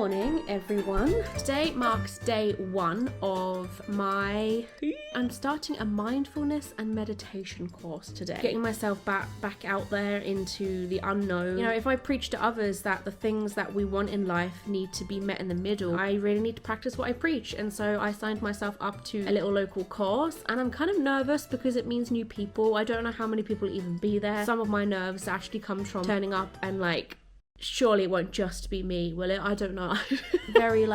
morning, everyone. Today marks day one of I'm starting a mindfulness and meditation course today. Getting myself back out there into the unknown. You know, if I preach to others that the things that we want in life need to be met in the middle, I really need to practice what I preach. And so I signed myself up to a little local course, and I'm kind of nervous because it means new people. I don't know how many people will even be there. Some of my nerves actually comes from turning up and surely it won't just be me, will it? I don't know. Very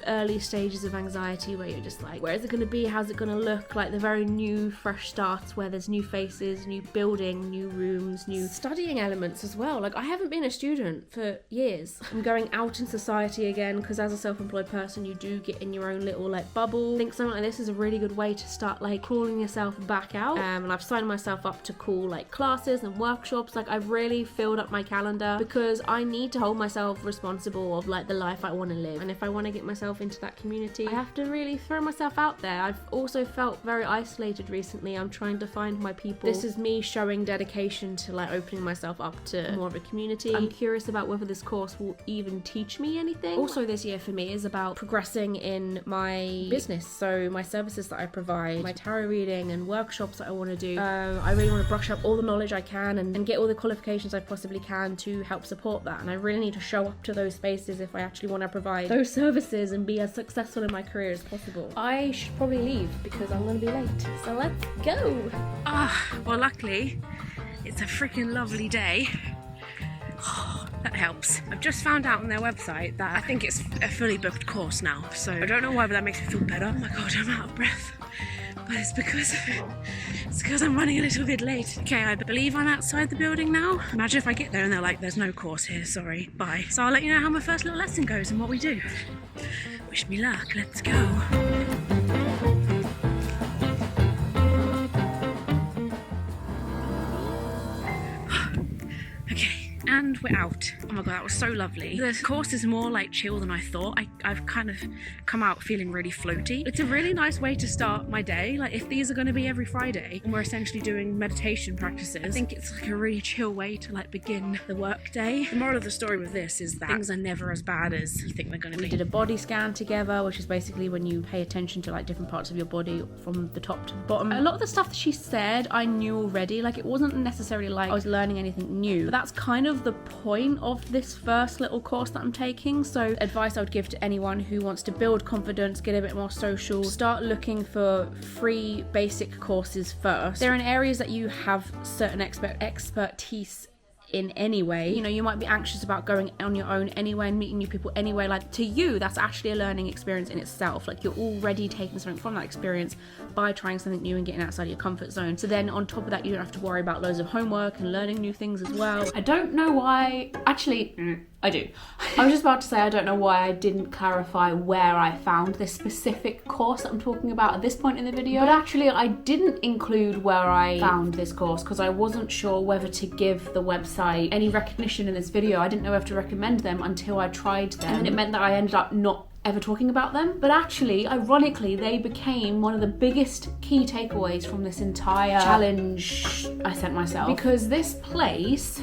early stages of anxiety where you're just like, where is it going to be? How's it going to look? Like the very new, fresh starts where there's new faces, new building, new rooms, new studying elements as well. I haven't been a student for years. I'm going out in society again because as a self-employed person, you do get in your own little bubble. I think something like this is a really good way to start crawling yourself back out. And I've signed myself up to cool classes and workshops. I've really filled up my calendar because I need to hold myself responsible of the life I want to live. And if I want to get myself into that community, I have to really throw myself out there. I've also felt very isolated recently. I'm trying to find my people. This is me showing dedication to opening myself up to more of a community. I'm curious about whether this course will even teach me anything. Also this year for me is about progressing in my business, so my services that I provide, my tarot reading and workshops that I want to do. I really want to brush up all the knowledge I can and get all the qualifications I possibly can to help support that, and I really need to show up to those spaces if I actually want to provide those services and be as successful in my career as possible. I should probably leave because I'm going to be late. So let's go. Well luckily it's a freaking lovely day. That helps. I've just found out on their website that I think it's a fully booked course now. So I don't know why, but that makes me feel better. Oh my god, I'm out of breath. But it's because I'm running a little bit late. Okay, I believe I'm outside the building now. Imagine if I get there and they're like, there's no course here, sorry, bye. So I'll let you know how my first little lesson goes and what we do. Wish me luck, let's go. And we're out. Oh my god, that was so lovely. The course is more chill than I thought. I've kind of come out feeling really floaty. It's a really nice way to start my day. If these are going to be every Friday and we're essentially doing meditation practices, I think it's a really chill way to begin the work day. The moral of the story with this is that things are never as bad as you think they're going to be. We did a body scan together, which is basically when you pay attention to different parts of your body from the top to the bottom. A lot of the stuff that she said I knew already. It wasn't necessarily I was learning anything new, but that's kind of the point of this first little course that I'm taking. So advice I would give to anyone who wants to build confidence, get a bit more social, start looking for free basic courses first. They're in areas that you have certain expertise in anyway. You might be anxious about going on your own anyway and meeting new people anyway. To you, that's actually a learning experience in itself. You're already taking something from that experience by trying something new and getting outside of your comfort zone. So then on top of that, you don't have to worry about loads of homework and learning new things as well. I don't know why, actually, I do. I was just about to say I don't know why I didn't clarify where I found this specific course that I'm talking about at this point in the video. But actually I didn't include where I found this course because I wasn't sure whether to give the website any recognition in this video. I didn't know whether to recommend them until I tried them. And then it meant that I ended up not ever talking about them. But actually, ironically, they became one of the biggest key takeaways from this entire challenge I sent myself. Because this place,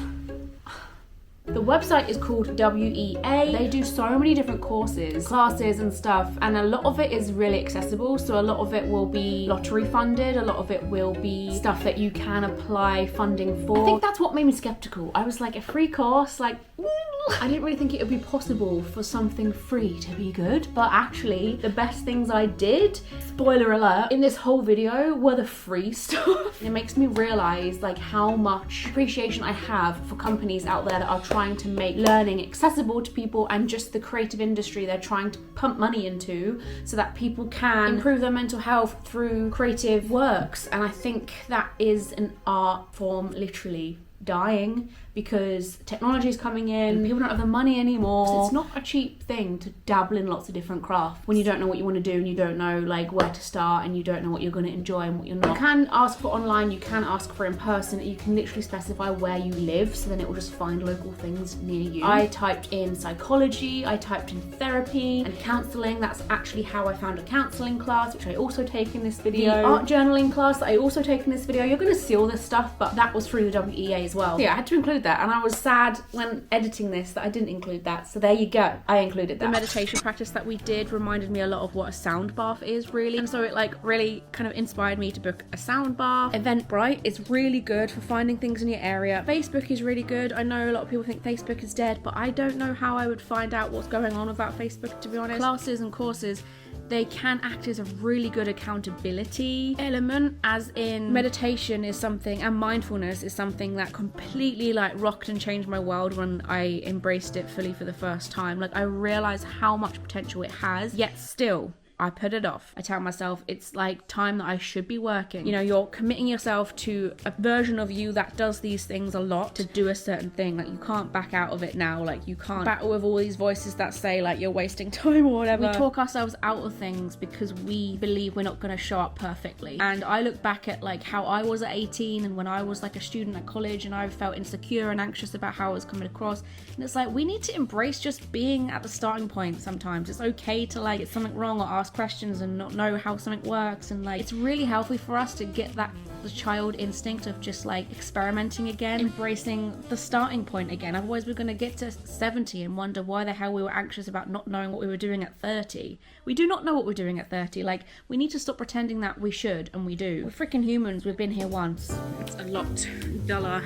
the website is called WEA. They do so many different courses, classes and stuff, and a lot of it is really accessible. So a lot of it will be lottery funded, a lot of it will be stuff that you can apply funding for. I think that's what made me skeptical. I was a free course, I didn't really think it would be possible for something free to be good, but actually the best things I did, spoiler alert, in this whole video were the free stuff. It makes me realize how much appreciation I have for companies out there that are trying to make learning accessible to people and just the creative industry they're trying to pump money into so that people can improve their mental health through creative works. And I think that is an art form literally dying because technology is coming in, people don't have the money anymore. So it's not a cheap thing to dabble in lots of different crafts when you don't know what you want to do and you don't know where to start and you don't know what you're going to enjoy and what you're not. You can ask for online, you can ask for in person, you can literally specify where you live so then it will just find local things near you. I typed in psychology, I typed in therapy and counselling. That's actually how I found a counselling class, which I also take in this video. The art journaling class that I also take in this video. You're going to see all this stuff, but that was through the WEA as well. So yeah, I had to include that that, and I was sad when editing this that I didn't include that. So there you go, I included that. The meditation practice that we did reminded me a lot of what a sound bath is, really. And so it like really kind of inspired me to book a sound bath. Eventbrite is really good for finding things in your area. Facebook is really good. I know a lot of people think Facebook is dead, but I don't know how I would find out what's going on without Facebook, to be honest. Classes and courses, they can act as a really good accountability element, as in meditation is something, and mindfulness is something that completely like rocked and changed my world when I embraced it fully for the first time. Like, I realized how much potential it has, yet still I put it off. I tell myself it's like time that I should be working. You know, you're committing yourself to a version of you that does these things a lot to do a certain thing. Like, you can't back out of it now. Like, you can't battle with all these voices that say like you're wasting time or whatever. We talk ourselves out of things because we believe we're not going to show up perfectly. And I look back at like how I was at 18 and when I was like a student at college, and I felt insecure and anxious about how I was coming across. And it's like, we need to embrace just being at the starting point sometimes. It's okay to like get something wrong or ask questions and not know how something works, and like it's really healthy for us to get that the child instinct of just like experimenting again, embracing the starting point again. Otherwise we're going to get to 70 and wonder why the hell we were anxious about not knowing what we were doing at 30. We do not know what we're doing at 30. Like, we need to stop pretending that we should, and we do. We're freaking humans. We've been here once. It's a lot duller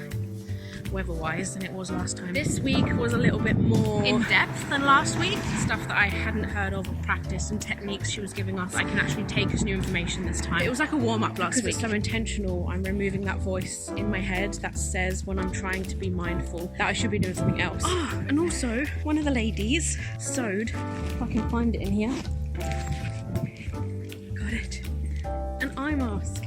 weather-wise than it was last time. This week was a little bit more in-depth than last week. Stuff that I hadn't heard of, practice and techniques she was giving us. I can actually take as new information this time. It was like a warm-up last week. It's so intentional. I'm removing that voice in my head that says when I'm trying to be mindful that I should be doing something else. Oh, and also, one of the ladies sewed, if I can find it in here. Got it. An eye mask.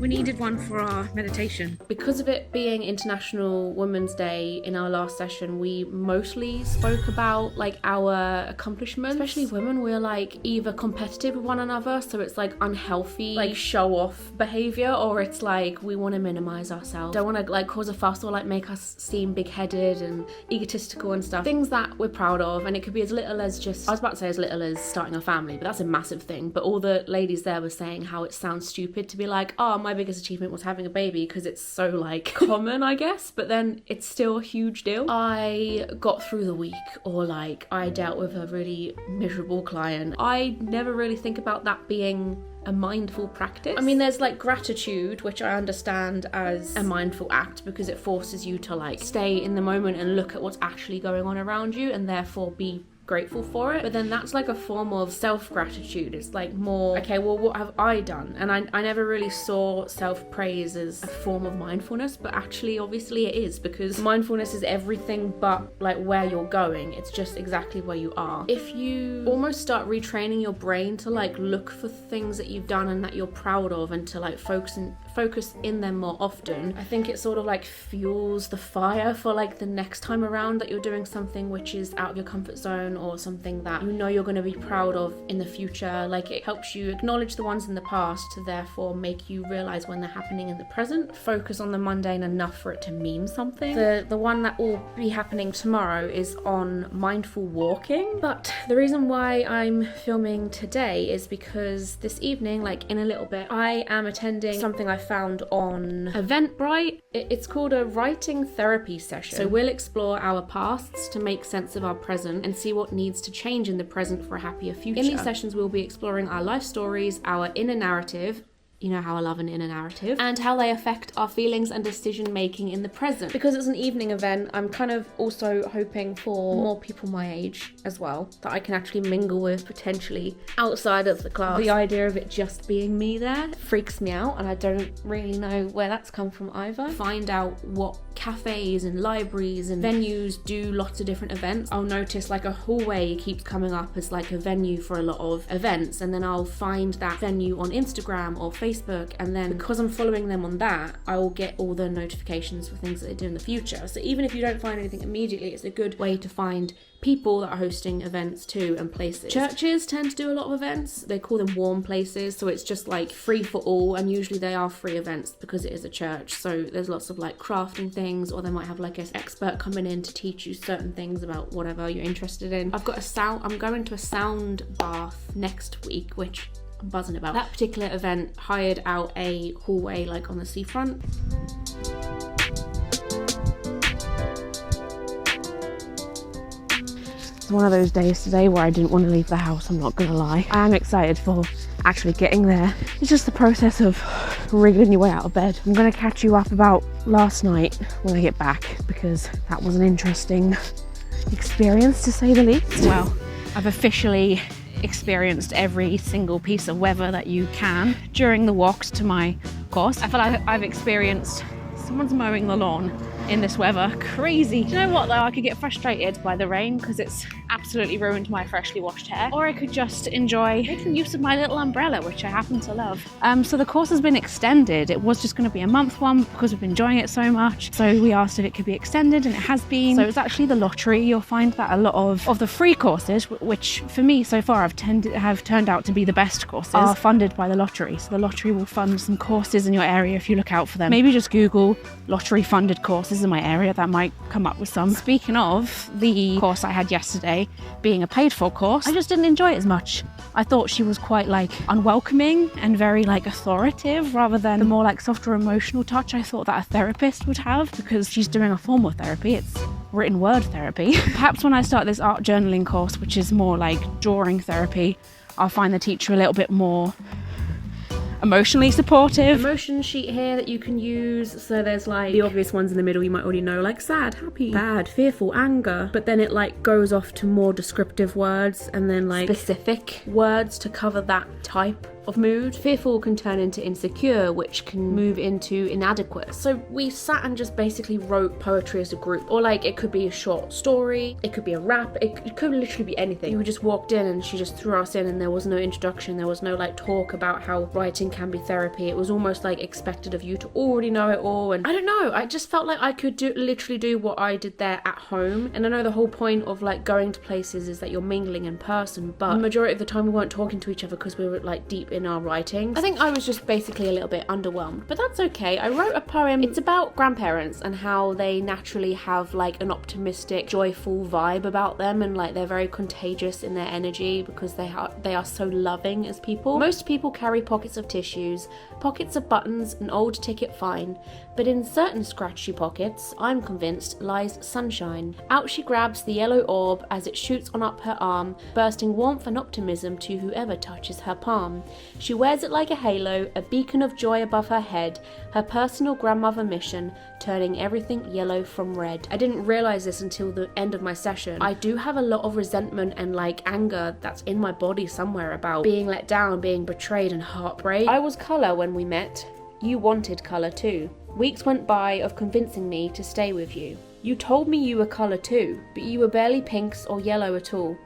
We needed one for our meditation. Because of it being International Women's Day in our last session, we mostly spoke about like our accomplishments. Especially women, we're like either competitive with one another, so it's like unhealthy, like show off behavior, or it's like we want to minimize ourselves. Don't want to like cause a fuss or like make us seem big-headed and egotistical and stuff. Things that we're proud of, and it could be as little as just, I was about to say as little as starting a family, but that's a massive thing. But all the ladies there were saying how it sounds stupid to be like, oh, my biggest achievement was having a baby, because it's so like common, I guess, but then it's still a huge deal. I got through the week, or like I dealt with a really miserable client. I never really think about that being a mindful practice. I mean, there's like gratitude, which I understand as a mindful act because it forces you to like stay in the moment and look at what's actually going on around you, and therefore be grateful for it. But then that's like a form of self-gratitude. It's like more, okay, well, what have I done? And I never really saw self-praise as a form of mindfulness, but actually obviously it is, because mindfulness is everything but like where you're going. It's just exactly where you are. If you almost start retraining your brain to like look for things that you've done and that you're proud of, and to like focus in them more often, I think it sort of like fuels the fire for like the next time around that you're doing something which is out of your comfort zone, or something that you know you're going to be proud of in the future. Like, it helps you acknowledge the ones in the past to therefore make you realize when they're happening in the present. Focus on the mundane enough for it to mean something. The one that will be happening tomorrow is on mindful walking, but the reason why I'm filming today is because this evening, like in a little bit, I am attending something I found on Eventbrite. It's called a writing therapy session. So we'll explore our pasts to make sense of our present and see what needs to change in the present for a happier future. In these sessions, we'll be exploring our life stories, our inner narrative, you know how I love an inner narrative, and how they affect our feelings and decision making in the present. Because it's an evening event, I'm kind of also hoping for more people my age as well, that I can actually mingle with potentially outside of the class. The idea of it just being me there freaks me out, and I don't really know where that's come from either. Find out what cafes and libraries and venues do lots of different events. I'll notice like a hallway keeps coming up as like a venue for a lot of events, and then I'll find that venue on Instagram or Facebook, and then because I'm following them on that, I will get all the notifications for things that they do in the future. So even if you don't find anything immediately, it's a good way to find people that are hosting events too, and places. Churches tend to do a lot of events. They call them warm places, so it's just like free for all, and usually they are free events because it is a church. So there's lots of like crafting things, or they might have like an expert coming in to teach you certain things about whatever you're interested in. I'm going to a sound bath next week, which I'm buzzing about. That particular event hired out a hallway like on the seafront. just one of those days today where I didn't want to leave the house, I'm not gonna lie. I am excited for actually getting there. It's just the process of wriggling your way out of bed. I'm gonna catch you up about last night when I get back, because that was an interesting experience to say the least. Well, I've officially experienced every single piece of weather that you can during the walks to my course. I feel like I've experienced someone's mowing the lawn in this weather. Crazy. Do you know what though? I could get frustrated by the rain because it's absolutely ruined my freshly washed hair, or I could just enjoy making use of my little umbrella, which I happen to love. So the course has been extended. It was just going to be a month one because we've been enjoying it so much. So we asked if it could be extended, and it has been. So it's actually the lottery. You'll find that a lot of the free courses, which for me so far have turned out to be the best courses, are funded by the lottery. So the lottery will fund some courses in your area if you look out for them. Maybe just Google lottery funded courses in my area, that might come up with some. Speaking of the course I had yesterday being a paid for course, I just didn't enjoy it as much. I thought she was quite like unwelcoming and very like authoritative, rather than the more like softer emotional touch I thought that a therapist would have, because she's doing a form of therapy. It's written word therapy. Perhaps when I start this art journaling course, which is more like drawing therapy, I'll find the teacher a little bit more emotionally supportive. Emotion sheet here that you can use. So there's like the obvious ones in the middle you might already know, like sad, happy, bad, fearful, anger. But then it like goes off to more descriptive words and then like specific words to cover that type of mood. Fearful can turn into insecure, which can move into inadequate. So we sat and just basically wrote poetry as a group, or like it could be a short story, it could be a rap, it could literally be anything. We just walked in and she just threw us in, and there was no introduction, there was no like talk about how writing can be therapy. It was almost like expected of you to already know it all, and I don't know, I just felt like I could literally do what I did there at home. And I know the whole point of like going to places is that you're mingling in person, but the majority of the time we weren't talking to each other because we were like deep in our writing. I think I was just basically a little bit underwhelmed, but that's okay. I wrote a poem. It's about grandparents and how they naturally have like an optimistic, joyful vibe about them, and like they're very contagious in their energy because they are so loving as people. Most people carry pockets of tissues, pockets of buttons, an old ticket fine, but in certain scratchy pockets, I'm convinced, lies sunshine. Out she grabs the yellow orb as it shoots on up her arm, bursting warmth and optimism to whoever touches her palm. She wears it like a halo, a beacon of joy above her head, her personal grandmother mission, turning everything yellow from red. I didn't realise this until the end of my session. I do have a lot of resentment and like anger that's in my body somewhere about being let down, being betrayed, and heartbreak. I was colour when we met. You wanted colour too. Weeks went by of convincing me to stay with you. You told me you were colour too, but you were barely pinks or yellow at all.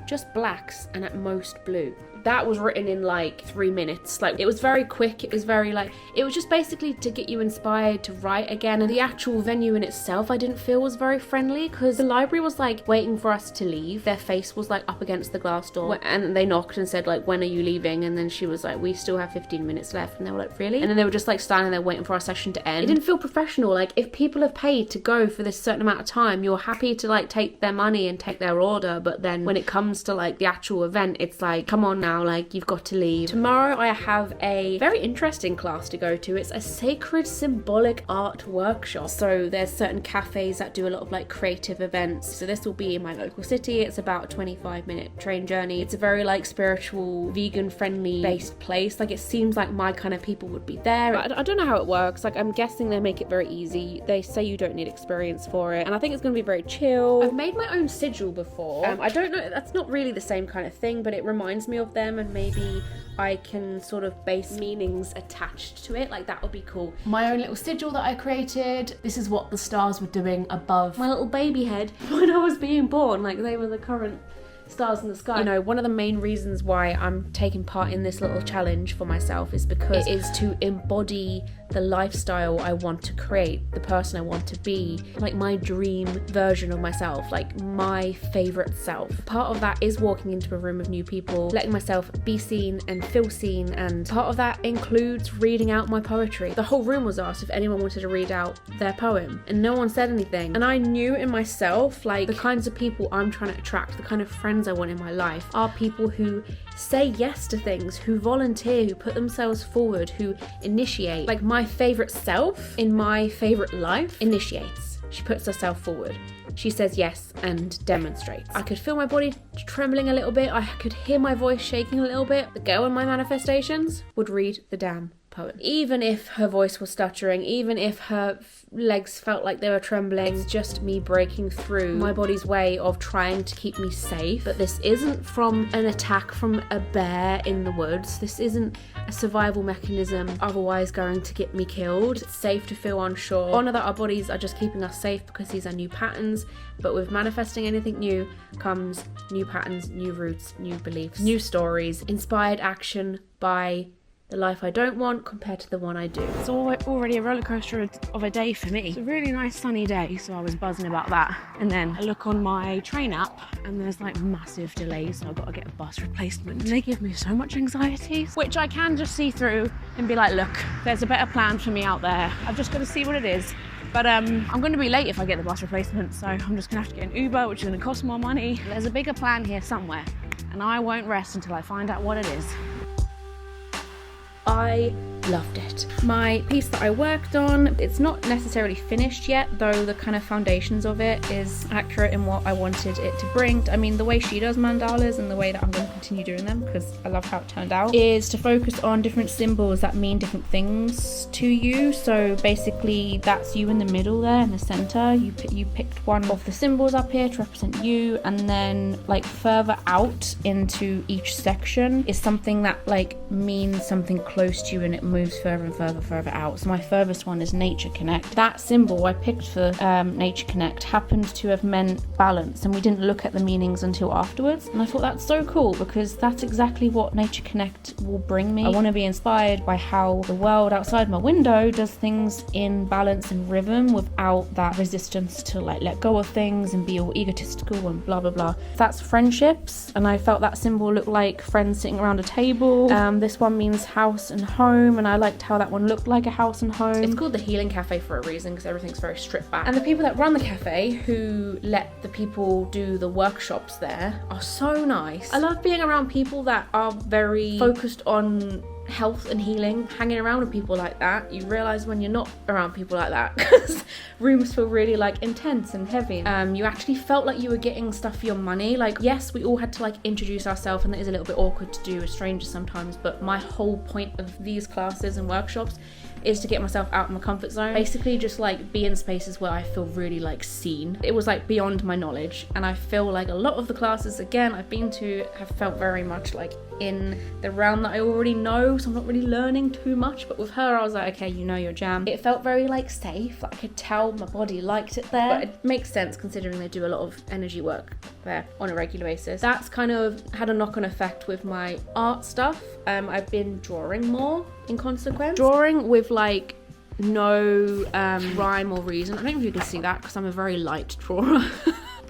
Just blacks and at most blue. That was written in like 3 minutes. Like, it was very quick. It was very like, it was just basically to get you inspired to write again. And the actual venue in itself I didn't feel was very friendly, because the library was like waiting for us to leave. Their face was like up against the glass door, and they knocked and said like, when are you leaving? And then she was like, we still have 15 minutes left. And they were like, really? And then they were just like standing there waiting for our session to end. It didn't feel professional. Like, if people have paid to go for this certain amount of time, you're happy to like take their money and take their order, but then when it comes to like the actual event, it's like, come on now, like, you've got to leave. Tomorrow I have a very interesting class to go to. It's a sacred symbolic art workshop. So there's certain cafes that do a lot of like creative events. So this will be in my local city. It's about a 25-minute train journey. It's a very like spiritual, vegan friendly based place. Like, it seems like my kind of people would be there. I don't know how it works. Like, I'm guessing they make it very easy. They say you don't need experience for it, and I think it's going to be very chill. I've made my own sigil before. I don't know, that's not really the same kind of thing, but it reminds me of them, and maybe I can sort of base meanings attached to it. Like, that would be cool. My own little sigil that I created. This is what the stars were doing above my little baby head when I was being born. Like, they were the current stars in the sky. You know, one of the main reasons why I'm taking part in this little challenge for myself is because it is to embody the lifestyle I want to create, the person I want to be, like my dream version of myself, like my favorite self. Part of that is walking into a room of new people, letting myself be seen and feel seen, and part of that includes reading out my poetry. The whole room was asked if anyone wanted to read out their poem, and no one said anything. And I knew in myself, like, the kinds of people I'm trying to attract, the kind of friends I want in my life, are people who say yes to things, who volunteer, who put themselves forward, who initiate. Like, my favorite self in my favorite life initiates. She puts herself forward. She says yes and demonstrates. I could feel my body trembling a little bit. I could hear my voice shaking a little bit. The girl in my manifestations would read the damn poem. Even if her voice was stuttering, even if her legs felt like they were trembling, it's just me breaking through my body's way of trying to keep me safe. But this isn't from an attack from a bear in the woods. This isn't a survival mechanism otherwise going to get me killed. It's safe to feel unsure. Honor that our bodies are just keeping us safe because these are new patterns. But with manifesting anything new comes new patterns, new roots, new beliefs, new stories, inspired action by the life I don't want compared to the one I do. It's already a roller coaster of a day for me. It's a really nice sunny day, so I was buzzing about that. And then I look on my train app and there's like massive delays, so I've got to get a bus replacement. And they give me so much anxiety, which I can just see through and be like, look, there's a better plan for me out there. I've just got to see what it is. But I'm going to be late if I get the bus replacement, so I'm just going to have to get an Uber, which is going to cost more money. There's a bigger plan here somewhere, and I won't rest until I find out what it is. I loved it. My piece that I worked on, it's not necessarily finished yet, though the kind of foundations of it is accurate in what I wanted it to bring. I mean, the way she does mandalas and the way that I'm going to continue doing them, because I love how it turned out, is to focus on different symbols that mean different things to you. So basically that's you in the middle there in the center. You picked one of the symbols up here to represent you, and then like further out into each section is something that like means something close to you, and it moves further and further out. So my furthest one is Nature Connect. That symbol I picked for Nature Connect happened to have meant balance, and we didn't look at the meanings until afterwards. And I thought that's so cool because that's exactly what Nature Connect will bring me. I want to be inspired by how the world outside my window does things in balance and rhythm without that resistance to like let go of things and be all egotistical and blah blah blah. That's friendships, and I felt that symbol looked like friends sitting around a table. This one means house and home, and I liked how that one looked like a house and home. It's called the Healing Cafe for a reason because everything's very stripped back, and the people that run the cafe, who let the people do the workshops there, are so nice. I love being around people that are very focused on health and healing. Hanging around with people like that, you realize when you're not around people like that, because rooms feel really like intense and heavy. You actually felt like you were getting stuff for your money. Like, yes, we all had to like introduce ourselves, and that is a little bit awkward to do with strangers sometimes, but my whole point of these classes and workshops is to get myself out of my comfort zone. Basically just like be in spaces where I feel really like seen. It was like beyond my knowledge, and I feel like a lot of the classes again I've been to have felt very much like in the realm that I already know, so I'm not really learning too much. But with her I was like, okay, you know your jam. It felt very like safe. Like I could tell my body liked it there, but it makes sense considering they do a lot of energy work there on a regular basis. That's kind of had a knock-on effect with my art stuff. I've been drawing more in consequence. Drawing with like no rhyme or reason. I don't know if you can see that because I'm a very light drawer.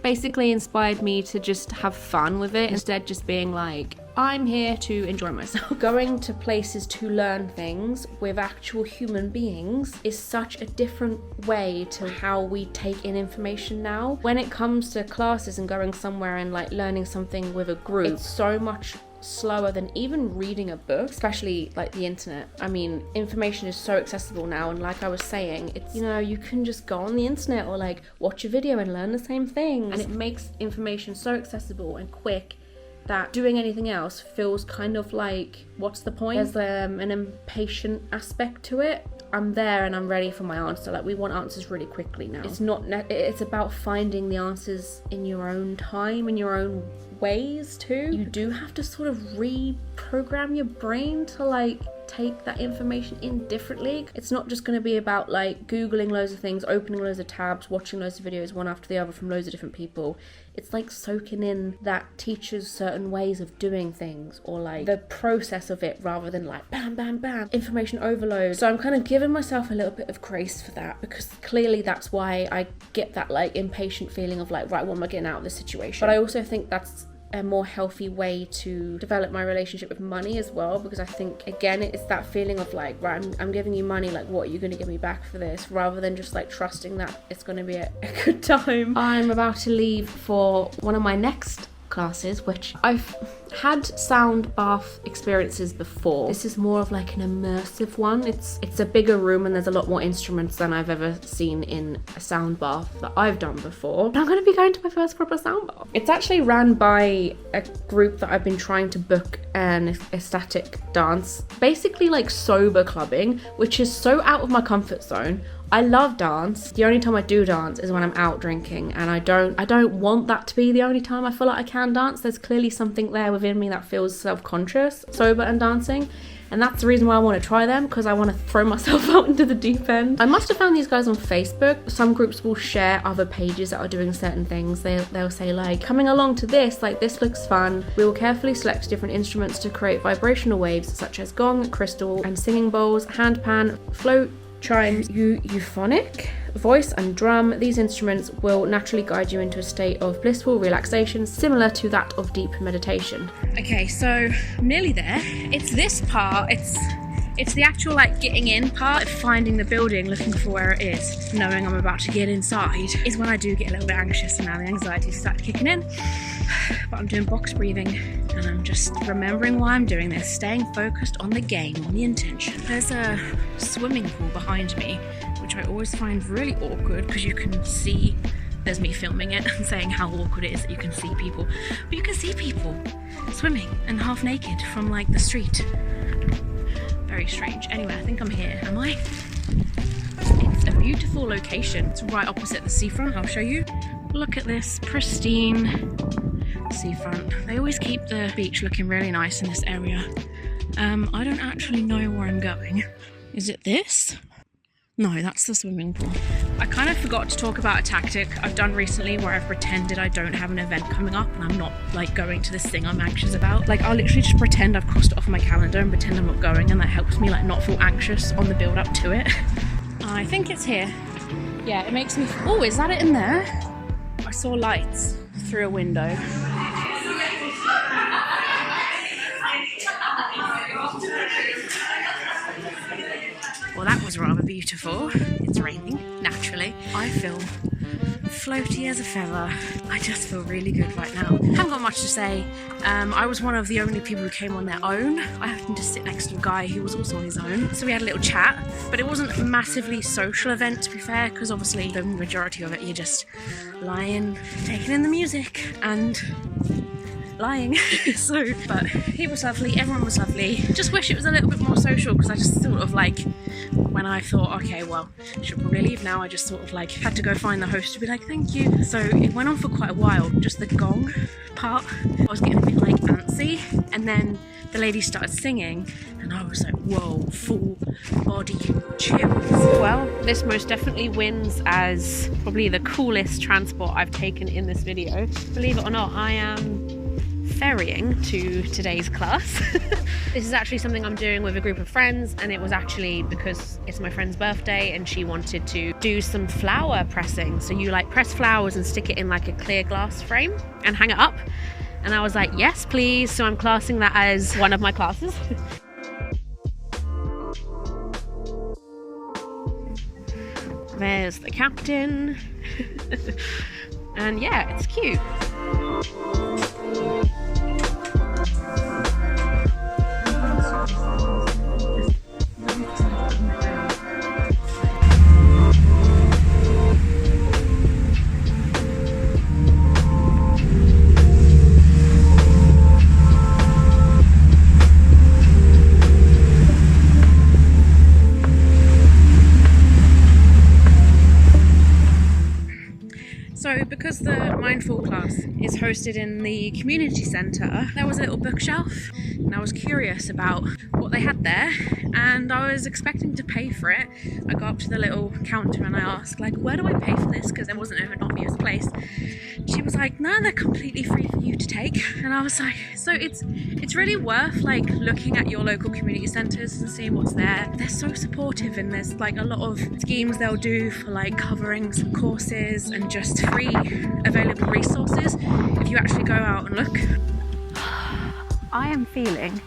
Basically inspired me to just have fun with it, instead just being like, I'm here to enjoy myself. Going to places to learn things with actual human beings is such a different way to how we take in information now. When it comes to classes and going somewhere and like learning something with a group, it's so much slower than even reading a book, especially like the internet. I mean, information is so accessible now, and like I was saying, it's, you know, you can just go on the internet or like watch a video and learn the same things, and it makes information so accessible and quick that doing anything else feels kind of like, what's the point? There's an impatient aspect to it. I'm there and I'm ready for my answer. Like, we want answers really quickly now. It's about finding the answers in your own time, in your own ways too. You do have to sort of reprogram your brain to like take that information in differently. It's not just going to be about like googling loads of things, opening loads of tabs, watching loads of videos one after the other from loads of different people. It's like soaking in that teacher's certain ways of doing things, or like the process of it, rather than like bam bam bam information overload. So I'm kind of giving myself a little bit of grace for that, because clearly that's why I get that like impatient feeling of like, right, what am I getting out of this situation? But I also think that's a more healthy way to develop my relationship with money as well, because I think again it's that feeling of like, right, I'm giving you money, like what are you going to give me back for this, rather than just like trusting that it's going to be a good time. I'm about to leave for one of my next classes, which I've had sound bath experiences before. This is more of like an immersive one. It's a bigger room and there's a lot more instruments than I've ever seen in a sound bath that I've done before. I'm going to be going to my first proper sound bath. It's actually ran by a group that I've been trying to book an ecstatic dance, basically like sober clubbing, which is so out of my comfort zone. I love dance. The only time I do dance is when I'm out drinking, and I don't want that to be the only time I feel like I can dance. There's clearly something there within me that feels self-conscious, sober and dancing. And that's the reason why I want to try them, because I want to throw myself out into the deep end. I must have found these guys on Facebook. Some groups will share other pages that are doing certain things. They'll say like, coming along to this, like this looks fun. We will carefully select different instruments to create vibrational waves such as gong, crystal, and singing bowls, handpan, float, chimes, euphonic, voice and drum. These instruments will naturally guide you into a state of blissful relaxation similar to that of deep meditation. Okay, so I'm nearly there. It's this part, it's the actual like getting in part, finding the building, looking for where it is, knowing I'm about to get inside is when I do get a little bit anxious, and now the anxiety started kicking in. But I'm doing box breathing and I'm just remembering why I'm doing this, staying focused on the game, on the intention. There's a swimming pool behind me, which I always find really awkward because you can see, there's me filming it and saying how awkward it is that you can see people, but you can see people swimming and half naked from like the street. Very strange. Anyway, I think I'm here. Am I? It's a beautiful location. It's right opposite the seafront. I'll show you. Look at this pristine seafront. They always keep the beach looking really nice in this area. I don't actually know where I'm going. Is it this? No, that's the swimming pool. I kind of forgot to talk about a tactic I've done recently where I've pretended I don't have an event coming up and I'm not like going to this thing I'm anxious about. Like I'll literally just pretend I've crossed it off my calendar and pretend I'm not going, and that helps me like not feel anxious on the build up to it. I think it's here. Yeah, it makes me, oh, is that it in there? I saw lights through a window. Well, that was rather beautiful. It's raining, naturally. I feel floaty as a feather. I just feel really good right now. Haven't got much to say. I was one of the only people who came on their own. I happened to sit next to a guy who was also on his own. So we had a little chat, but it wasn't a massively social event, to be fair, because obviously the majority of it, you're just lying, taking in the music and lying. But he was lovely, everyone was lovely. Just wish it was a little bit more social, because I just sort of like, when I thought, okay, well, I should probably leave now, I just sort of like had to go find the host to be like, thank you. So it went on for quite a while, just the gong part. I was getting a bit like antsy, and then the lady started singing and I was like, whoa, full body chills. Well, this most definitely wins as probably the coolest transport I've taken in this video. Believe it or not, I am ferrying to today's class. This is actually something I'm doing with a group of friends, and it was actually because it's my friend's birthday and she wanted to do some flower pressing. So you like press flowers and stick it in like a clear glass frame and hang it up. And I was like, yes, please. So I'm classing that as one of my classes. There's the captain. And yeah, it's cute. So because the Mindful class is hosted in the community centre, there was a little bookshelf and I was curious about what they had there, and I was expecting to pay for it. I got up to the little counter and I asked, like, where do I pay for this? Because there wasn't an obvious place. She was like, no, they're completely free for you to take. And I was like, so it's really worth like looking at your local community centres and seeing what's there. They're so supportive, and there's like a lot of schemes they'll do for like covering some courses and just free available resources if you actually go out and look. I am feeling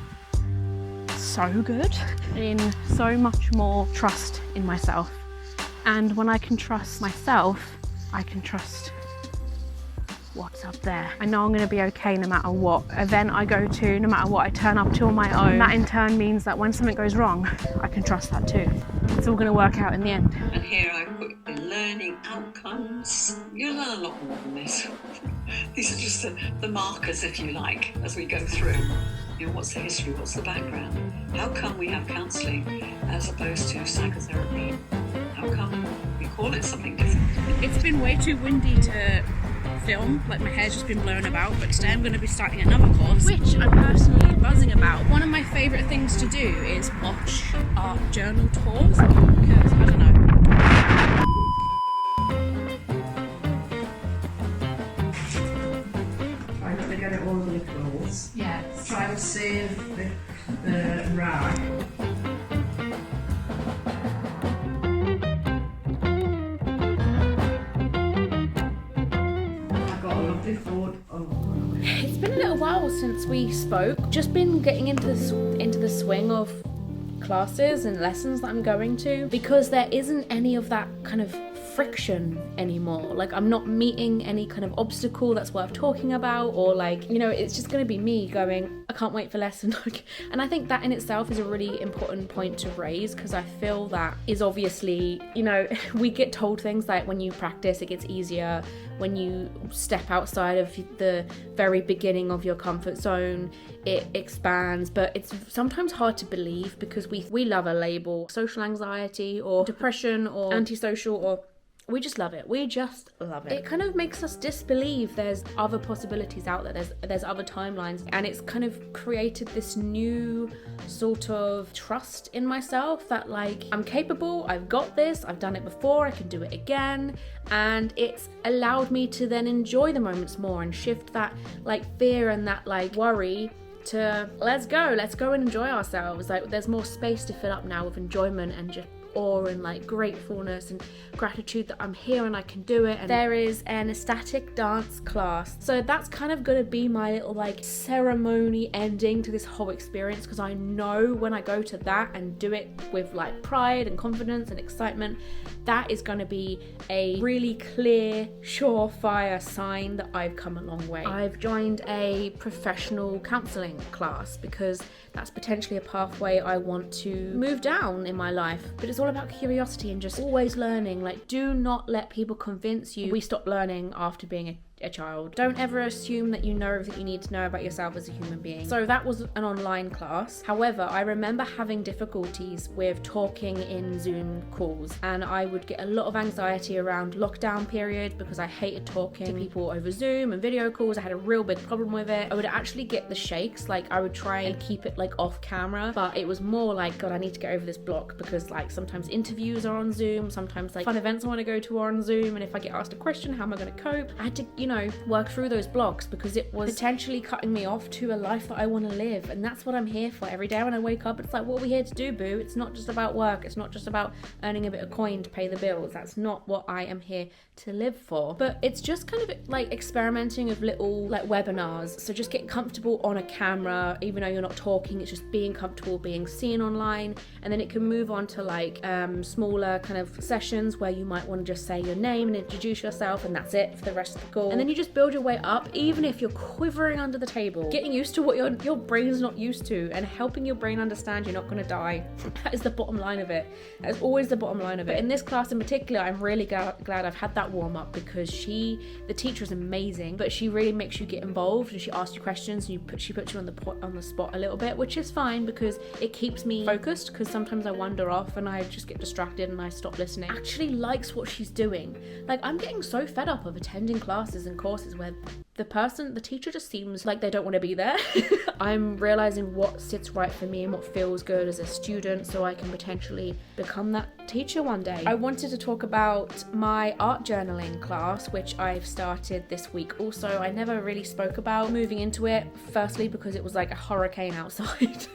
so good, in so much more trust in myself. And when I can trust myself, I can trust what's up there. I know I'm going to be okay no matter what event I go to, no matter what I turn up to on my own. And that in turn means that when something goes wrong, I can trust that too. It's all going to work out in the end. And here I put the learning outcomes. You'll learn a lot more than this. These are just the markers, if you like, as we go through. You know, what's the history, what's the background? How come we have counselling as opposed to psychotherapy? How come we call it something different? It's been way too windy to film, like my hair's just been blown about, but today I'm going to be starting another course, which I'm personally buzzing about. One of my favourite things to do is watch art journal tours, because, I don't know. Try not to get it all in the clothes. Yeah. Try and save the rag. It's been a little while since we spoke. Just been getting into the swing of classes and lessons that I'm going to, because there isn't any of that kind of friction anymore. Like, I'm not meeting any kind of obstacle that's worth talking about, or like, you know, it's just going to be me going, I can't wait for lesson. And I think that in itself is a really important point to raise, because I feel that is obviously, you know, we get told things like when you practice it gets easier, when you step outside of the very beginning of your comfort zone it expands, but it's sometimes hard to believe, because we love a label, social anxiety or depression or antisocial, or we just love it. We just love it. It kind of makes us disbelieve there's other possibilities out there. There's other timelines, and it's kind of created this new sort of trust in myself that, like, I'm capable, I've got this, I've done it before, I can do it again. And it's allowed me to then enjoy the moments more and shift that like fear and that like worry to let's go and enjoy ourselves. Like, there's more space to fill up now with enjoyment and just awe and like gratefulness and gratitude that I'm here and I can do it. And there is an ecstatic dance class, so that's kind of gonna be my little like ceremony ending to this whole experience, because I know when I go to that and do it with like pride and confidence and excitement, that is going to be a really clear, surefire sign that I've come a long way. I've joined a professional counselling class because that's potentially a pathway I want to move down in my life. But it's all about curiosity and just always learning. Like, do not let people convince you we stop learning after being a child. Don't ever assume that you know everything you need to know about yourself as a human being. So that was an online class. However, I remember having difficulties with talking in Zoom calls, and I would get a lot of anxiety around lockdown period because I hated talking to people over Zoom and video calls. I had a real big problem with it. I would actually get the shakes. Like, I would try and keep it like off camera, but it was more like, God, I need to get over this block, because like sometimes interviews are on Zoom, sometimes like fun events I want to go to are on Zoom, and if I get asked a question, how am I going to cope? I had to, work through those blocks, because it was potentially cutting me off to a life that I want to live. And that's what I'm here for. Every day when I wake up, it's like, what are we here to do, boo? It's not just about work. It's not just about earning a bit of coin to pay the bills. That's not what I am here to live for. But it's just kind of like experimenting with little like webinars. So just get comfortable on a camera, even though you're not talking. It's just being comfortable being seen online, and then it can move on to like smaller kind of sessions where you might want to just say your name and introduce yourself, and that's it for the rest of the call. And then you just build your way up, even if you're quivering under the table, getting used to what your brain's not used to, and helping your brain understand you're not going to die. That is the bottom line of it. That is always the bottom line of it. But in this class in particular, I'm really glad I've had that warm up, because the teacher is amazing, but she really makes you get involved, and she asks you questions, and she puts you on the spot a little bit, which is fine because it keeps me focused, because sometimes I wander off and I just get distracted and I stop listening. Actually likes what she's doing. Like, I'm getting so fed up of attending classes and courses where the teacher just seems like they don't want to be there. I'm realizing what sits right for me and what feels good as a student, so I can potentially become that teacher one day. I wanted to talk about my art journaling class, which I've started this week. Also, I never really spoke about moving into it, firstly because it was like a hurricane outside.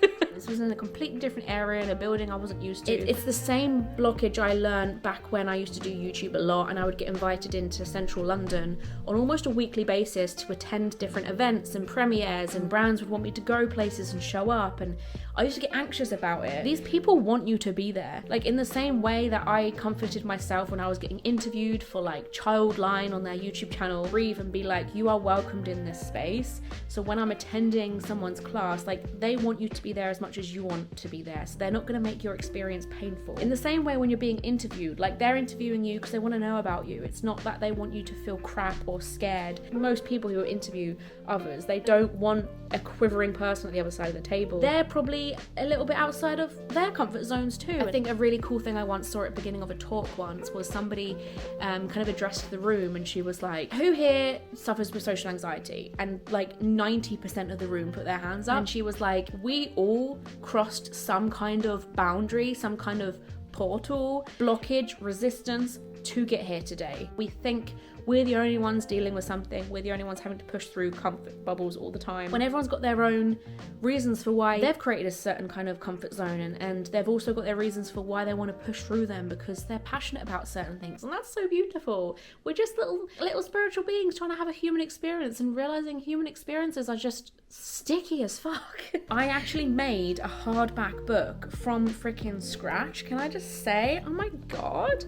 This was in a completely different area, in a building I wasn't used to. It's the same blockage I learned back when I used to do YouTube a lot, and I would get invited into central London on almost a weekly basis to attend different events and premieres, and brands would want me to go places and show up, and I used to get anxious about it. These people want you to be there. Like, in the same way that I comforted myself when I was getting interviewed for like Childline on their YouTube channel, breathe and be like, you are welcomed in this space. So when I'm attending someone's class, like, they want you to be there as much as you want to be there. So they're not going to make your experience painful. In the same way when you're being interviewed, like, they're interviewing you because they want to know about you. It's not that they want you to feel crap or scared. Most people who interview others, they don't want a quivering person at the other side of the table. They're probably a little bit outside of their comfort zones too. I think a really cool thing I once saw at the beginning of a talk once was somebody kind of addressed the room, and she was like, who here suffers with social anxiety? And like 90% of the room put their hands up, and she was like, we all crossed some kind of boundary, some kind of portal, blockage, resistance to get here today. We think we're the only ones dealing with something, we're the only ones having to push through comfort bubbles all the time, when everyone's got their own reasons for why they've created a certain kind of comfort zone, and they've also got their reasons for why they want to push through them because they're passionate about certain things, and that's so beautiful. We're just little spiritual beings trying to have a human experience, and realizing human experiences are just sticky as fuck. I actually made a hardback book from freaking scratch. Can I just say, oh my god.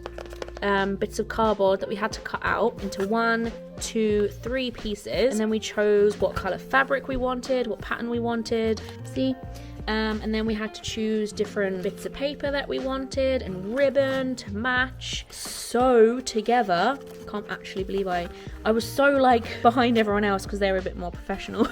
Bits of cardboard that we had to cut out into 1, 2, 3 pieces, and then we chose what colour fabric we wanted, what pattern we wanted. See? And then we had to choose different bits of paper that we wanted and ribbon to match. So together, can't actually believe I was so like behind everyone else because they were a bit more professional.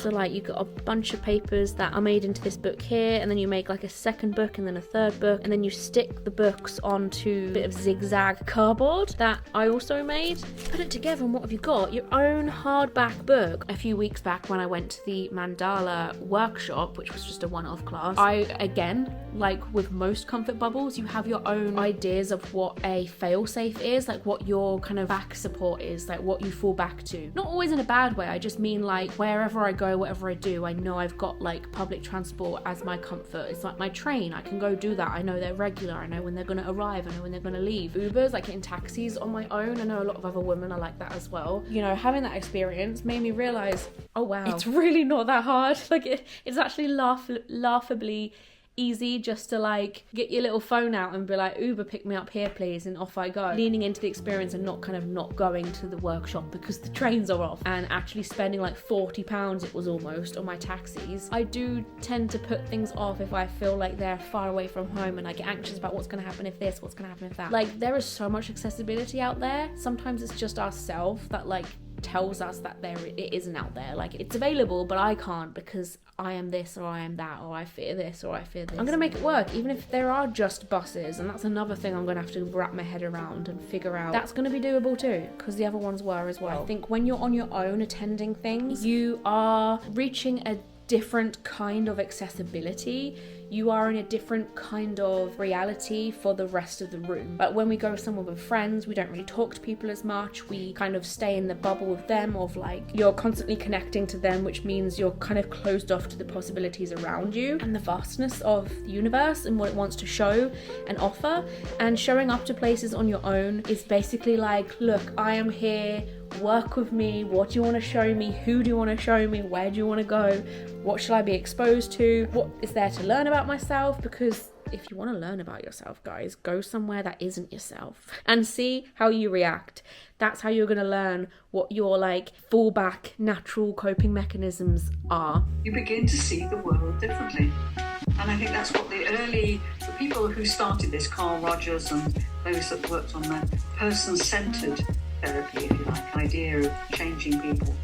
So like, you got a bunch of papers that are made into this book here, and then you make like a second book and then a third book, and then you stick the books onto a bit of zigzag cardboard that I also made. Put it together, and what have you got? Your own hardback book. A few weeks back when I went to the Mandala workshop, which was just a one-off class, I, again, like with most comfort bubbles, you have your own ideas of what a fail-safe is, like what your kind of back support is, like what you fall back to. Not always in a bad way, I just mean like wherever I go, whatever I do, I know I've got like public transport as my comfort. It's like my train, I can go do that. I know they're regular, I know when they're gonna arrive, I know when they're gonna leave. Ubers, like getting taxis on my own, I know a lot of other women are like that as well. You know, having that experience made me realise, oh wow, it's really not that hard. Like it's actually laughably easy just to like get your little phone out and be like, Uber, pick me up here please, and off I go. Leaning into the experience and not going to the workshop because the trains are off, and actually spending like £40 it was almost on my taxis. I do tend to put things off if I feel like they're far away from home, and I get anxious about what's going to happen if this, what's going to happen if that. Like, there is so much accessibility out there. Sometimes it's just ourselves that like tells us that it isn't out there. Like, it's available, but I can't because I am this or I am that, or I fear this or I fear this. I'm gonna make it work, even if there are just buses, and that's another thing I'm gonna have to wrap my head around and figure out. That's gonna be doable too, because the other ones were as well. I think when you're on your own attending things, you are reaching a different kind of accessibility. You are in a different kind of reality for the rest of the room. But when we go somewhere with friends, we don't really talk to people as much. We kind of stay in the bubble with them, of like, you're constantly connecting to them, which means you're kind of closed off to the possibilities around you and the vastness of the universe and what it wants to show and offer. And showing up to places on your own is basically like, look, I am here, work with me. What do you want to show me? Who do you want to show me? Where do you want to go? What should I be exposed to? What is there to learn about myself? Because if you want to learn about yourself, guys, go somewhere that isn't yourself and see how you react. That's how you're going to learn what your like fallback natural coping mechanisms are. You begin to see the world differently. And I think that's what the people who started this, Carl Rogers and those that worked on the person-centered therapy, if you like, idea of changing people,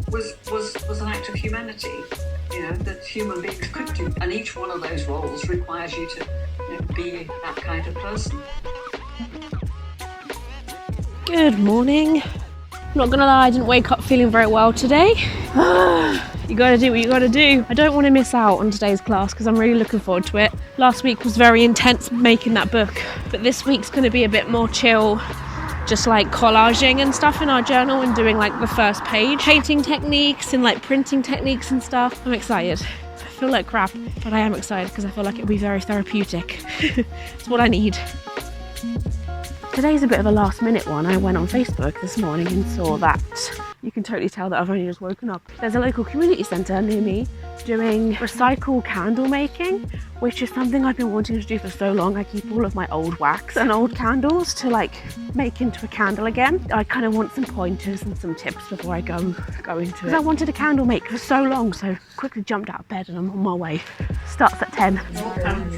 was an act of humanity, you know, that human beings could do. And each one of those roles requires you to, you know, be that kind of person. Good morning. I'm not gonna lie, I didn't wake up feeling very well today. You gotta do what you gotta do. I don't want to miss out on today's class because I'm really looking forward to it. Last week was very intense making that book, but this week's gonna be a bit more chill. just like collaging and stuff in our journal and doing like the first page, painting techniques and like printing techniques and stuff. I'm excited. I feel like crap, but I am excited because I feel like it'll be very therapeutic. It's what I need. Today's a bit of a last minute one. I went on Facebook this morning and saw that, you can totally tell that I've only just woken up. There's a local community centre near me doing recycle candle making, which is something I've been wanting to do for so long. I keep all of my old wax and old candles to like make into a candle again. I kind of want some pointers and some tips before I go into it. I wanted a candle make for so long, so quickly jumped out of bed and I'm on my way. Starts at 10. Oh no.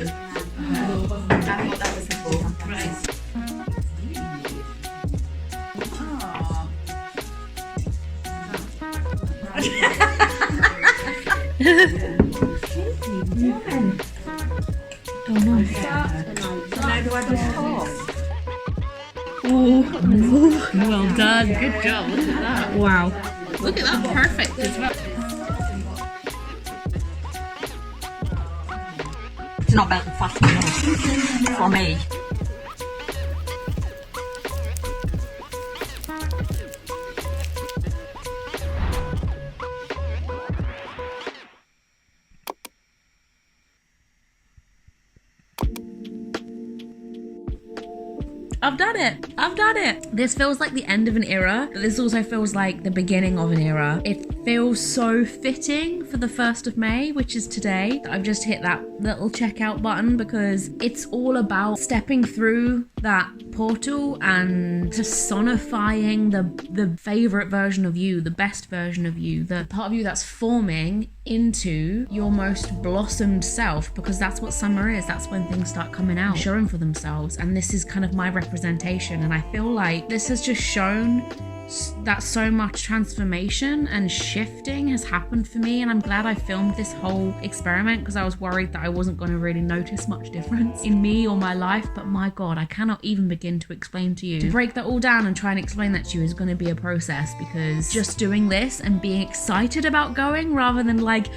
Oh, well done. Good job. Look at that. Wow. Look at that, perfect as well. It's not about the fast enough for me. I've done it. This feels like the end of an era, but this also feels like the beginning of an era. It feels so fitting for the 1st of May, which is today. I've just hit that little checkout button because it's all about stepping through that portal and personifying the favorite version of you, the best version of you, the part of you that's forming into your most blossomed self, because that's what summer is. That's when things start coming out, showing for themselves, and this is kind of my representation. And I feel like this has just shown that so much transformation and shifting has happened for me, and I'm glad I filmed this whole experiment because I was worried that I wasn't going to really notice much difference in me or my life. But my god, I cannot even begin to explain to you. To break that all down and try and explain that to you is going to be a process, because just doing this and being excited about going rather than like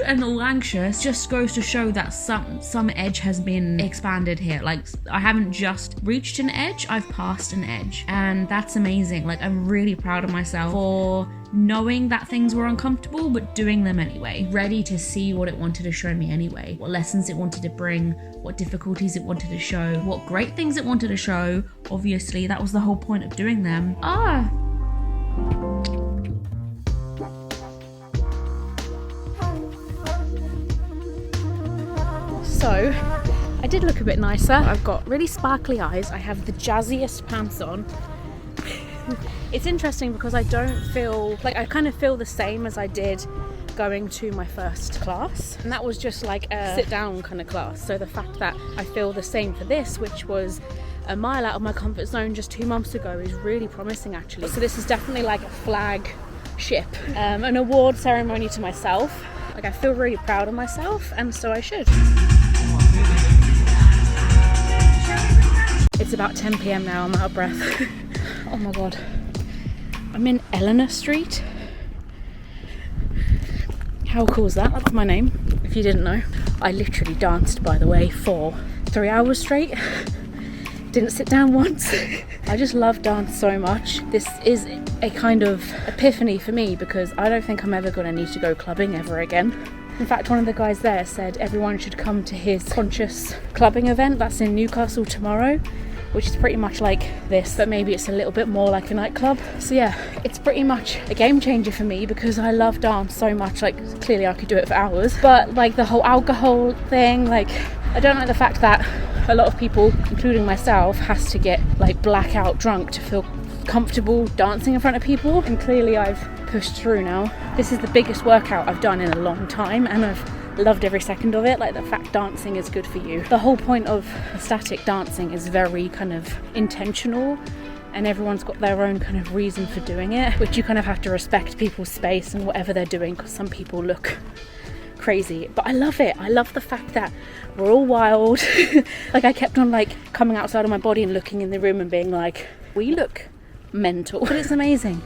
and all anxious just goes to show that some edge has been expanded here. Like, I haven't just reached an edge, I've passed an edge, and that's amazing. Like, I'm really proud of myself for knowing that things were uncomfortable but doing them anyway, ready to see what it wanted to show me anyway, what lessons it wanted to bring, what difficulties it wanted to show, what great things it wanted to show. Obviously that was the whole point of doing them. So I did look a bit nicer. I've got really sparkly eyes. I have the jazziest pants on. It's interesting because I don't feel like, I kind of feel the same as I did going to my first class, and that was just like a sit down kind of class. So the fact that I feel the same for this, which was a mile out of my comfort zone just 2 months ago, is really promising actually. So this is definitely like a flagship, an award ceremony to myself. Like, I feel really proud of myself, and so I should. It's about 10 p.m. now, I'm out of breath. Oh my god. I'm in Eleanor Street. How cool is that? That's my name, if you didn't know. I literally danced, by the way, for 3 hours straight. Didn't sit down once. I just love dance so much. This is a kind of epiphany for me, because I don't think I'm ever going to need to go clubbing ever again. In fact, one of the guys there said everyone should come to his conscious clubbing event that's in Newcastle tomorrow, which is pretty much like this, but maybe it's a little bit more like a nightclub. So yeah, it's pretty much a game changer for me because I love dance so much. Like, clearly I could do it for hours, but like the whole alcohol thing, like, I don't like the fact that a lot of people, including myself, has to get like blackout drunk to feel comfortable dancing in front of people, and clearly I've pushed through now. This is the biggest workout I've done in a long time, and I've loved every second of it. Like, the fact dancing is good for you. The whole point of static dancing is very kind of intentional, and everyone's got their own kind of reason for doing it, which you kind of have to respect people's space and whatever they're doing, because some people look crazy, but I love it. I love the fact that we're all wild. Like, I kept on like coming outside of my body and looking in the room and being like, we look mental, but it's amazing.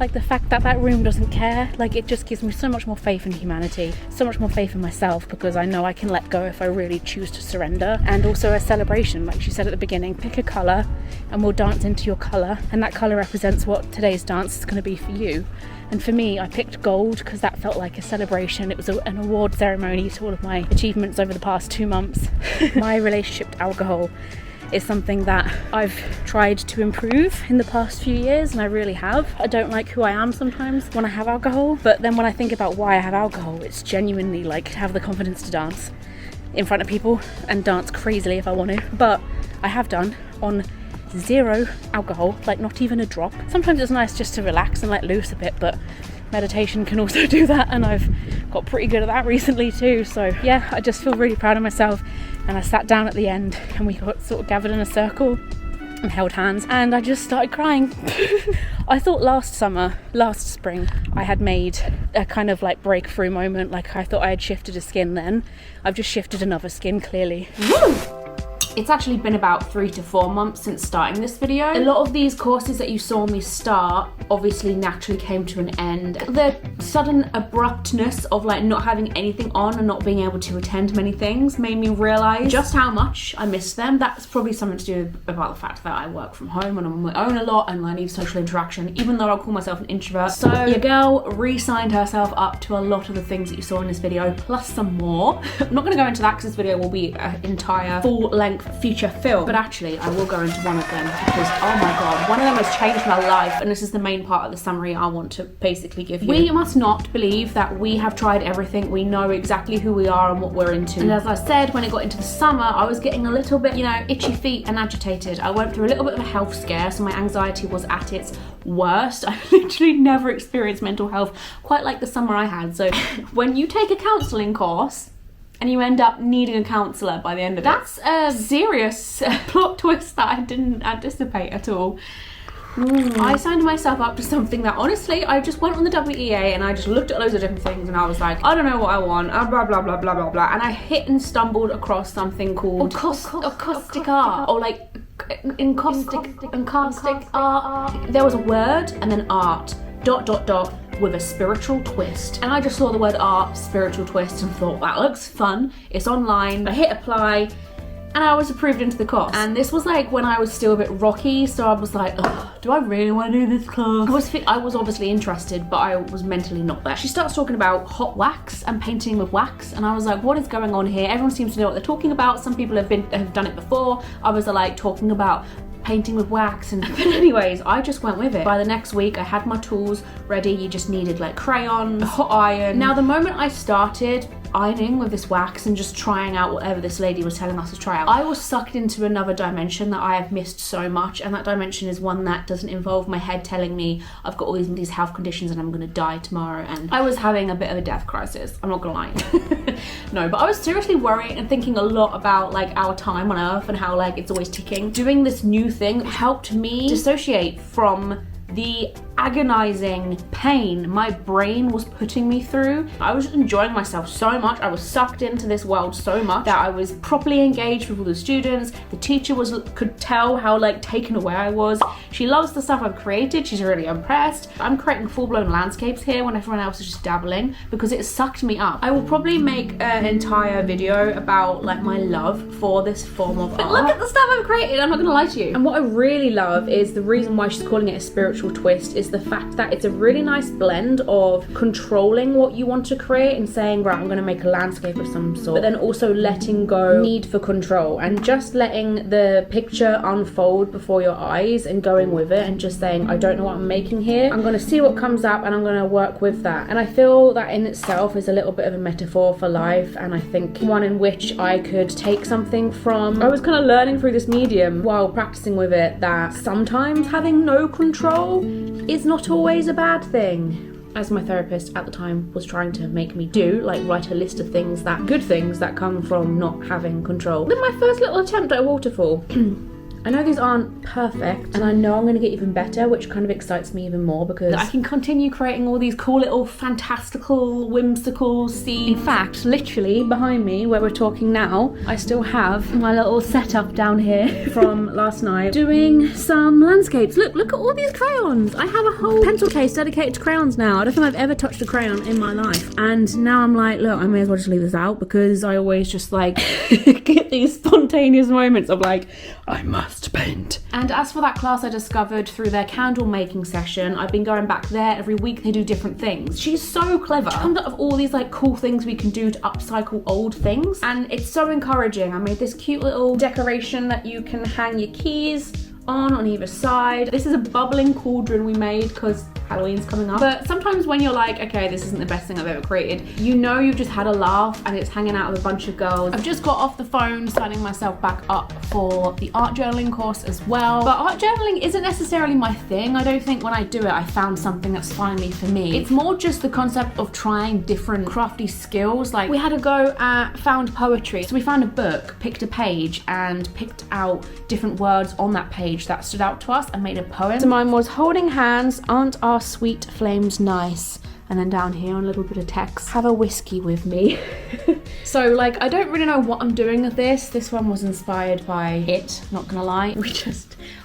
Like the fact that that room doesn't care, like it just gives me so much more faith in humanity, so much more faith in myself, because I know I can let go if I really choose to surrender. And also a celebration, like she said at the beginning, pick a colour and we'll dance into your colour, and that colour represents what today's dance is going to be for you. And for me, I picked gold because that felt like a celebration. It was an award ceremony to all of my achievements over the past 2 months. My relationship to alcohol is something that I've tried to improve in the past few years, and I really have. I don't like who I am sometimes when I have alcohol, but then when I think about why I have alcohol, it's genuinely like to have the confidence to dance in front of people and dance crazily if I want to. But I have done on 0 alcohol, like not even a drop. Sometimes it's nice just to relax and let loose a bit, but meditation can also do that, and I've got pretty good at that recently too. So yeah, I just feel really proud of myself. And I sat down at the end and we got sort of gathered in a circle and held hands, and I just started crying. I thought last spring, I had made a kind of like breakthrough moment. Like I thought I had shifted a skin then. I've just shifted another skin, clearly. Woo! It's actually been about 3 to 4 months since starting this video. A lot of these courses that you saw me start obviously naturally came to an end. The sudden abruptness of like not having anything on and not being able to attend many things made me realise just how much I missed them. That's probably something to do about the fact that I work from home and I'm on my own a lot and I need social interaction, even though I call myself an introvert. So your girl re-signed herself up to a lot of the things that you saw in this video, plus some more. I'm not going to go into that because this video will be an entire full-length feature film, but actually I will go into one of them because oh my god, one of them has changed my life, and this is the main part of the summary I want to basically give you. We must not believe that we have tried everything, we know exactly who we are and what we're into. And as I said, when it got into the summer, I was getting a little bit, you know, itchy feet and agitated. I went through a little bit of a health scare, so my anxiety was at its worst. I literally never experienced mental health quite like the summer I had. So when you take a counselling course and you end up needing a counsellor by the end of it, that's a serious plot twist that I didn't anticipate at all. I signed myself up to something that honestly, I just went on the WEA and I just looked at loads of different things and I was like, I don't know what I want, blah blah blah blah blah blah, and I hit and stumbled across something called acoustic art, or like encaustic art. There was a word and then art, ... with a spiritual twist, and I just saw the word art, spiritual twist, and thought that looks fun. It's online. I hit apply and I was approved into the course, and this was like when I was still a bit rocky, so I was like, do I really want to do this course? I was obviously interested, but I was mentally not there. She starts talking about hot wax and painting with wax, and I was like, what is going on here? Everyone seems to know what they're talking about. Some people have done it before. Others are like talking about painting with wax, and but anyways, I just went with it. By the next week I had my tools ready. You just needed like crayons, a hot iron. Now the moment I started ironing with this wax and just trying out whatever this lady was telling us to try out, I was sucked into another dimension that I have missed so much, and that dimension is one that doesn't involve my head telling me I've got all these health conditions and I'm gonna die tomorrow. And I was having a bit of a death crisis, I'm not gonna lie. No, but I was seriously worried and thinking a lot about like our time on earth and how like it's always ticking. Doing this new thing helped me dissociate from the agonizing pain my brain was putting me through. I was enjoying myself so much. I was sucked into this world so much that I was properly engaged with all the students. The teacher could tell how like taken away I was. She loves the stuff I've created. She's really impressed. I'm creating full-blown landscapes here when everyone else is just dabbling because it sucked me up. I will probably make an entire video about like my love for this form of art. But look at the stuff I've created, I'm not gonna lie to you. And what I really love is the reason why she's calling it a spiritual twist is the fact that it's a really nice blend of controlling what you want to create and saying, right, I'm going to make a landscape of some sort, but then also letting go need for control and just letting the picture unfold before your eyes and going with it and just saying, I don't know what I'm making here. I'm going to see what comes up and I'm going to work with that. And I feel that in itself is a little bit of a metaphor for life, and I think one in which I could take something from. I was kind of learning through this medium while practicing with it that sometimes having no control is not always a bad thing, as my therapist at the time was trying to make me do, like write a list of good things that come from not having control. Then my first little attempt at a waterfall. I know these aren't perfect, and I know I'm going to get even better, which kind of excites me even more because I can continue creating all these cool little fantastical, whimsical scenes. In fact, literally behind me where we're talking now, I still have my little setup down here from last night doing some landscapes. Look at all these crayons. I have a whole pencil case dedicated to crayons now. I don't think I've ever touched a crayon in my life. And now I'm like, look, I may as well just leave this out because I always just like get these spontaneous moments of like, I must paint. And as for that class I discovered through their candle making session, I've been going back there every week. They do different things. She's so clever. She comes up with all these like cool things we can do to upcycle old things, and it's so encouraging. I made this cute little decoration that you can hang your keys on either side. This is a bubbling cauldron we made because Halloween's coming up. But sometimes when you're like, okay, this isn't the best thing I've ever created, you know you've just had a laugh and it's hanging out with a bunch of girls. I've just got off the phone signing myself back up for the art journaling course as well. But art journaling isn't necessarily my thing. I don't think when I do it, I found something that's finally for me. It's more just the concept of trying different crafty skills. Like we had a go at found poetry. So we found a book, picked a page and picked out different words on that page that stood out to us and made a poem. So mine was holding hands, aren't our sweet flames nice? And then down here on a little bit of text, have a whiskey with me. So like, I don't really know what I'm doing with this. This one was inspired by it, not gonna lie.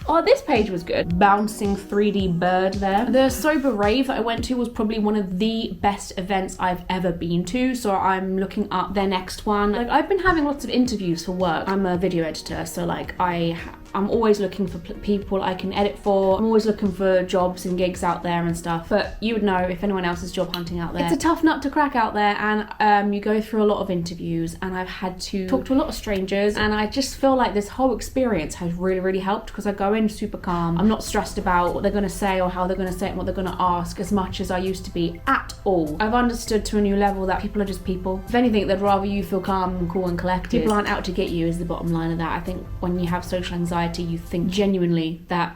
Oh, this page was good. Bouncing 3D bird there. The sober rave that I went to was probably one of the best events I've ever been to. So I'm looking up their next one. Like I've been having lots of interviews for work. I'm a video editor, so like I'm always looking for people I can edit for. I'm always looking for jobs and gigs out there and stuff. But you would know if anyone else is job hunting out there. It's a tough nut to crack out there, and you go through a lot of interviews, and I've had to talk to a lot of strangers, and I just feel like this whole experience has really, really helped because I go in super calm. I'm not stressed about what they're gonna say or how they're gonna say it and what they're gonna ask as much as I used to be at all. I've understood to a new level that people are just people. If anything, they'd rather you feel calm and cool and collected. People aren't out to get you is the bottom line of that. I think when you have social anxiety, you think genuinely that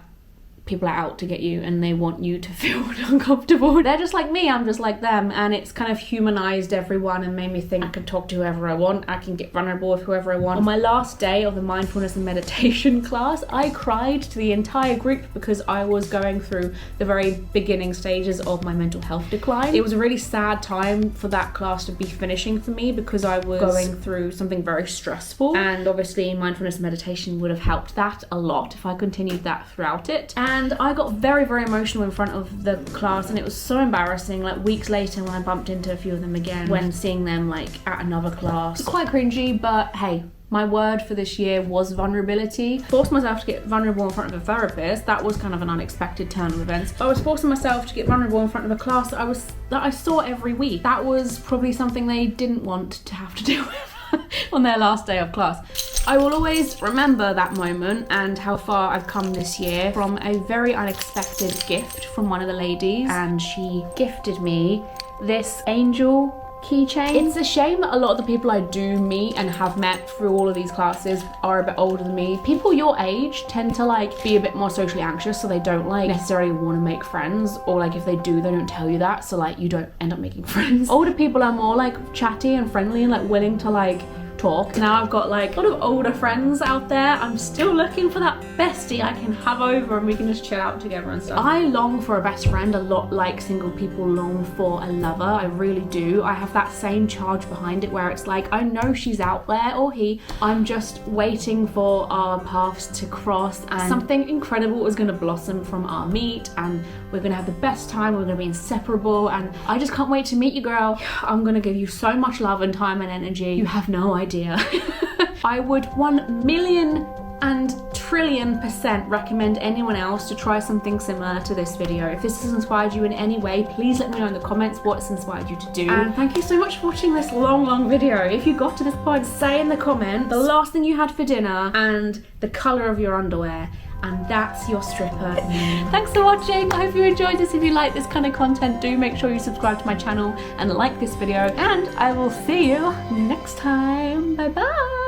people are out to get you and they want you to feel uncomfortable. They're just like me, I'm just like them, and it's kind of humanized everyone and made me think I can talk to whoever I want, I can get vulnerable with whoever I want. On my last day of the mindfulness and meditation class, I cried to the entire group because I was going through the very beginning stages of my mental health decline. It was a really sad time for that class to be finishing for me because I was going through something very stressful, and obviously mindfulness and meditation would have helped that a lot if I continued that throughout it. And I got very, very emotional in front of the class, and it was so embarrassing. Like weeks later when I bumped into a few of them again, when seeing them like at another class. It's quite cringy, but hey, my word for this year was vulnerability. Forced myself to get vulnerable in front of a therapist. That was kind of an unexpected turn of events. I was forcing myself to get vulnerable in front of a class that I saw every week. That was probably something they didn't want to have to deal with on their last day of class. I will always remember that moment and how far I've come this year from a very unexpected gift from one of the ladies, and she gifted me this angel keychain. It's a shame that a lot of the people I do meet and have met through all of these classes are a bit older than me. People your age tend to like be a bit more socially anxious, so they don't like necessarily want to make friends, or like if they do, they don't tell you that, so like you don't end up making friends. Older people are more like chatty and friendly and like willing to like talk. Now I've got like a lot of older friends out there. I'm still looking for that bestie I can have over and we can just chill out together and stuff. I long for a best friend a lot like single people long for a lover. I really do. I have that same charge behind it where it's like, I know she's out there, or he. I'm just waiting for our paths to cross and something incredible is going to blossom from our meet, and we're going to have the best time. We're going to be inseparable, and I just can't wait to meet you, girl. I'm going to give you so much love and time and energy. You have no idea. I would 1,000,000,000,000,000,000,000% recommend anyone else to try something similar to this video. If this has inspired you in any way, please let me know in the comments what it's inspired you to do. And thank you so much for watching this long video. If you got to this point, say in the comments the last thing you had for dinner and the colour of your underwear. And that's your stripper. Thanks for watching. I hope you enjoyed this. If you like this kind of content, do make sure you subscribe to my channel and like this video. And I will see you next time. Bye bye.